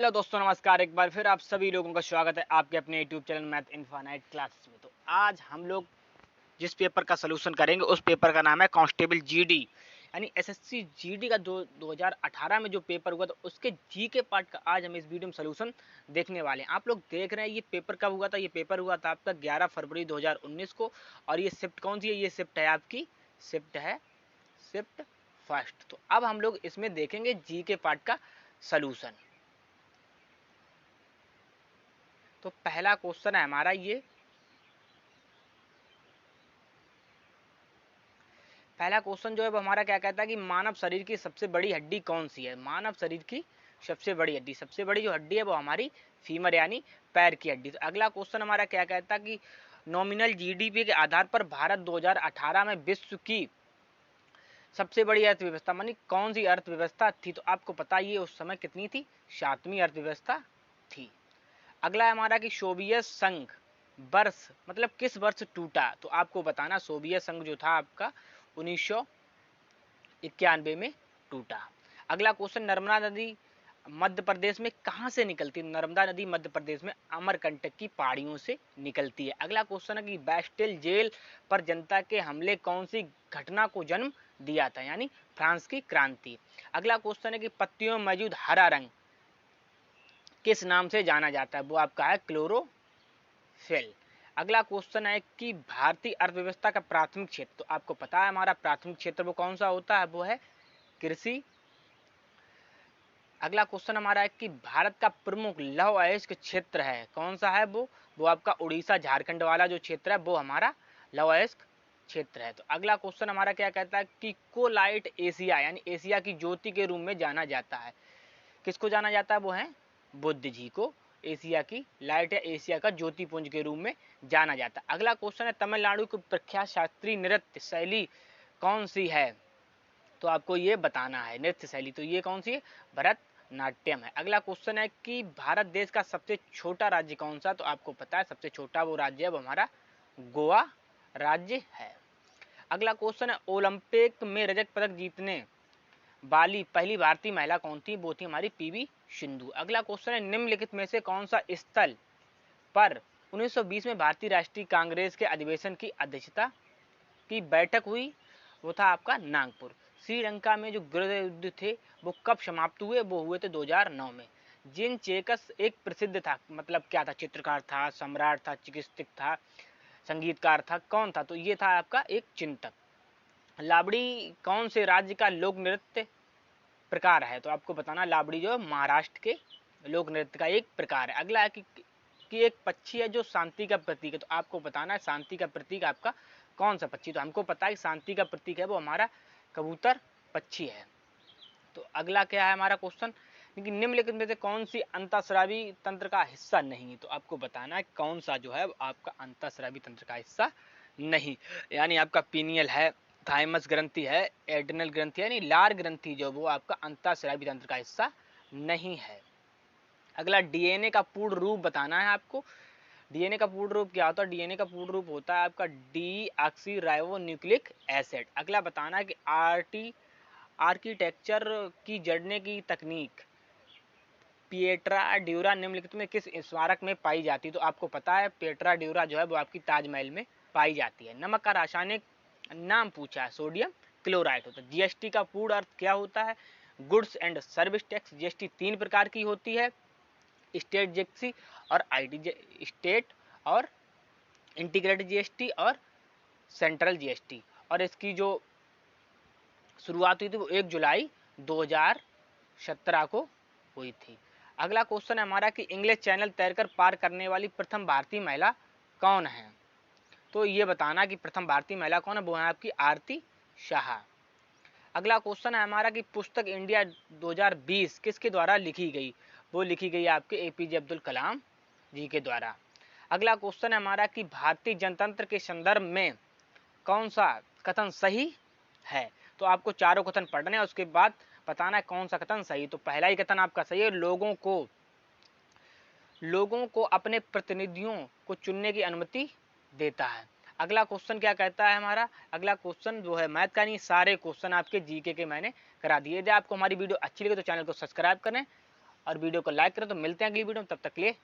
Hello दोस्तों, नमस्कार। एक बार फिर आप सभी लोगों का स्वागत है आपके अपने YouTube channel math infinite classes में। तो आज हम लोग जिस पेपर का सलूशन करेंगे उस पेपर का नाम है कांस्टेबल जीडी, यानी एसएससी जीडी का 2018 में जो पेपर हुआ था उसके जी के पार्ट का आज हम इस वीडियो में सलूशन देखने वाले हैं। आप लोग देख रहे हैं ये पेपर कब हुआ था। ये पेपर हुआ था आपका 11 फरवरी 2019 को। और ये शिफ्ट कौन सी है? ये शिफ्ट है आपकी, शिफ्ट फर्स्ट। तो अब हम लोग इसमें देखेंगे जी के पार्ट का सलूशन। तो पहला क्वेश्चन है हमारा ये। पहला क्वेश्चन जो है वो हमारा क्या कहता है कि मानव शरीर की सबसे बड़ी हड्डी कौन सी है? मानव शरीर की सबसे बड़ी हड्डी, सबसे बड़ी जो हड्डी है वो हमारी फीमर यानी पैर की हड्डी। तो अगला क्वेश्चन हमारा क्या कहता है कि नॉमिनल जीडीपी के आधार पर भारत 2018 में विश्व की सबसे बड़ी अर्थव्यवस्था मानी कौन सी अर्थव्यवस्था थी? तो आपको पता ही है उस समय कितनी थी, 7वीं अर्थव्यवस्था थी। अगला है हमारा कि सोवियत संघ वर्ष मतलब किस वर्ष टूटा? तो आपको बताना सोवियत संघ जो था आपका 1991 में टूटा। अगला क्वेश्चन, नर्मदा नदी मध्य प्रदेश में कहां से निकलती है? नर्मदा नदी मध्य प्रदेश में अमरकंटक की पहाड़ियों से निकलती है। अगला क्वेश्चन है कि बैस्टिल जेल पर जनता के हमले कौन सी घटना को जन्म दिया था? यानी फ्रांस की क्रांति। अगला क्वेश्चन है कि पत्तियों में मौजूद हरा रंग किस नाम से जाना जाता है? वो आपका है क्लोरोफिल। अगला क्वेश्चन है कि भारतीय अर्थव्यवस्था का प्राथमिक क्षेत्र, तो आपको पता है हमारा प्राथमिक क्षेत्र वो कौन सा होता है? वो है कृषि। अगला क्वेश्चन हमारा है कि भारत का प्रमुख लौह अयस्क क्षेत्र है, कौन सा है वो आपका उड़ीसा झारखंड वाला जो क्षेत्र है वो हमारा लौह अयस्क क्षेत्र है। तो अगला क्वेश्चन हमारा क्या कहता है कि कोलाइट एशिया यानी एशिया की ज्योति के रूप में जाना जाता है। किसको जाना जाता है? वो है बुद्ध जी को एशिया की लाइट या एशिया का ज्योतिपुंज के रूप में जाना जाता है। अगला क्वेश्चन है तमिलनाडु की प्रख्यात शास्त्रीय नृत्य शैली कौन सी है? तो आपको ये बताना है नृत्य शैली, तो ये कौन सी है? भरतनाट्यम है। अगला क्वेश्चन है कि भारत देश का सबसे छोटा राज्य कौन सा? तो आपको पता है सबसे छोटा वो राज्य है वो हमारा गोवा राज्य है। अगला क्वेश्चन है ओलंपिक में रजत पदक जीतने वाली पहली भारतीय महिला कौन थी? वो थी हमारी पीवी सिंधु। अगला क्वेश्चन है निम्नलिखित में से कौन सा स्थल पर 1920 में भारतीय राष्ट्रीय कांग्रेस के अधिवेशन की अध्यक्षता की बैठक हुई? वो था आपका नागपुर। श्रीलंका में जो गृह युद्ध थे वो कब समाप्त हुए? वो हुए थे 2009 में। जिन चेकस एक प्रसिद्ध था, मतलब क्या था? चित्रकार था, सम्राट था, चिकित्सक था, संगीतकार था, कौन था? तो ये था आपका एक चिंतक। लावड़ी कौन से राज्य का लोक नृत्य प्रकार है? तो आपको बताना लावड़ी जो महाराष्ट्र के लोक नृत्य का एक प्रकार है। अगला है कि एक पक्षी है जो शांति का प्रतीक है। तो आपको बताना है शांति का प्रतीक आपका कौन सा पक्षी? तो हमको पता है कि शांति का प्रतीक है वो हमारा कबूतर पक्षी है। तो अगला क्या है हमारा क्वेश्चन, लेकिन निम्नलिखित में से कौन सी अंतःस्रावी तंत्र का हिस्सा नहीं है? तो आपको बताना है कौन सा जो है आपका अंतःस्रावी तंत्र का हिस्सा नहीं, यानी आपका पीनियल है, थाइमस ग्रंथि है, एड्रिनल ग्रंथि यानी लार ग्रंथि जो वो आपका अंतःस्रावी तंत्र का हिस्सा नहीं है। अगला डीएनए का पूर्ण रूप बताना है आपको। डीएनए का पूर्ण रूप क्या होता है? डीएनए का पूर्ण रूप होता है आपका डीऑक्सीराइबोन्यूक्लिक एसिड। अगला बताना है कि आर्किटेक्चर की जड़ने की तकनीक पिएट्रा ड्यूरा निम्नलिखित में किस स्मारक में पाई जाती है? तो आपको पता है पिएट्रा ड्यूरा जो है वो आपकी ताजमहल में पाई जाती है। नमक का रासायनिक नाम पूछा है, सोडियम क्लोराइड होता है। जीएसटी का पूर्ण अर्थ क्या होता है? Goods and service tax. GST 3 प्रकार की होती है, स्टेट जीएसटी और आईटी स्टेट और इंटीग्रेटेड जीएसटी और सेंट्रल जीएसटी। और इसकी जो शुरुआत हुई थी वो 1 जुलाई 2017 को हुई थी। अगला क्वेश्चन है हमारा कि इंग्लिश चैनल तैरकर पार करने वाली प्रथम भारतीय महिला कौन है? तो ये बताना कि प्रथम भारतीय महिला कौन है? वो है आपकी आरती शाह। अगला क्वेश्चन है हमारा कि पुस्तक इंडिया 2020 किसके द्वारा लिखी गई? वो लिखी गई आपके एपीजे अब्दुल कलाम जी के द्वारा। अगला क्वेश्चन है हमारा कि भारतीय जनतंत्र के संदर्भ में कौन सा कथन सही है? तो आपको चारों कथन पढ़ने हैं, उसके बाद बताना है कौन सा कथन सही। तो पहला ही कथन आपका सही है, लोगों को अपने प्रतिनिधियों को चुनने की अनुमति देता है। अगला क्वेश्चन क्या कहता है हमारा? अगला क्वेश्चन जो है मैथ का नहीं, सारे क्वेश्चन आपके जीके के मैंने करा दिए। यदि आपको हमारी वीडियो अच्छी लगे तो चैनल को सब्सक्राइब करें और वीडियो को लाइक करें। तो मिलते हैं अगली वीडियो में, तब तक के लिए